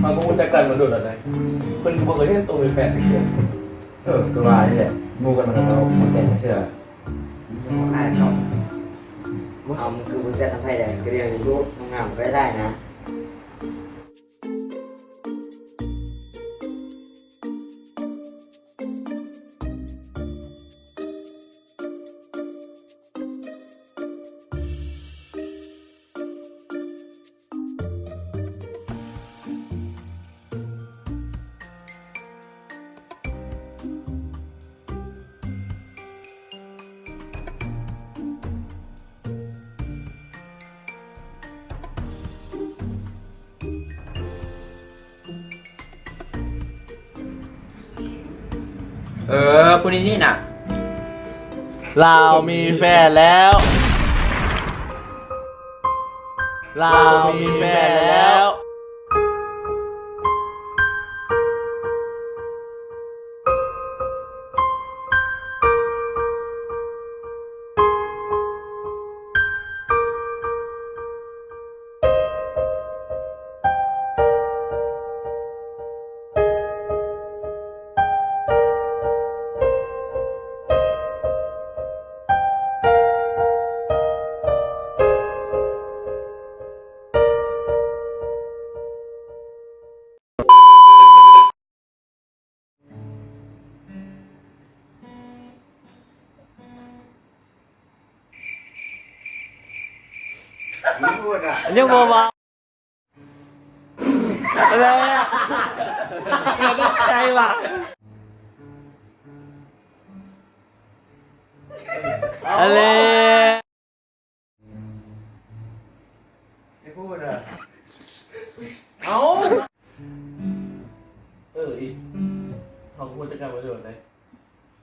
มาพูดจักกันมาโดดอะไรเพิ่นบ่เคยเห็นตัวเป็นแฟนเชื่อ ตัววายนี่แหละมูกันมันเราหมดแต่เชื่อ อ่านชอบเอามันคือบุษทำให้ได้ก็เรียนรู้งามก็ได้นะผู้นี้นี่น่ะ เรามีแฟนแล้วเรามีแฟนแล้ว พูดอ่ะ เรื่องเบาๆอะไรอ่ะใจว่ะอะไร ไม่พูดอ่ะ เอาอีกเขาพูดจักกันมาโดดเลย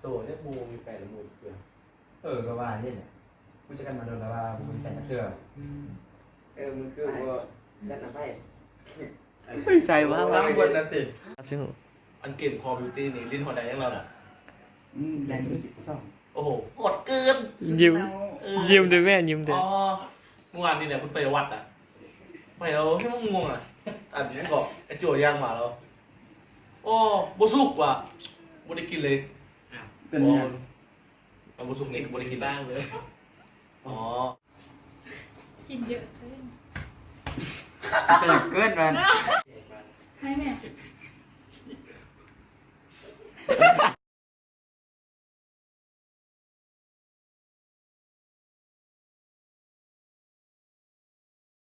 ตัวเนี่ยมูมีแฟนหรือมูเพื่อน ก็ว่านี่แหละผู้จัดการมาโดนแล้วว่าผู้เป็นแฟนเชื่อ มันคือบุษทำให้ ไม่ใจว่า ตั้งบนนั่นติ ซึ่งอันเกมคอมบิวตี้นี่ลิ้นหัวใดยังเราน่ะ แรงที่ติดซ่อม โอ้โหกดเกิน ยิ้มดูแม่ยิ้มดู อ๋อเมื่อวานนี่เนี่ยคุณไปวัดอ่ะไปแล้วให้มันงงอ่ะอันนี้ก็ไอจั่วย่างมาแล้วโอ้บสุกว่ะบ่ได้กินเลย เป็นยัง มันบสุกนี่บ่ได้กินบ้างเลยอ๋อ กินเยอะ เกินมัน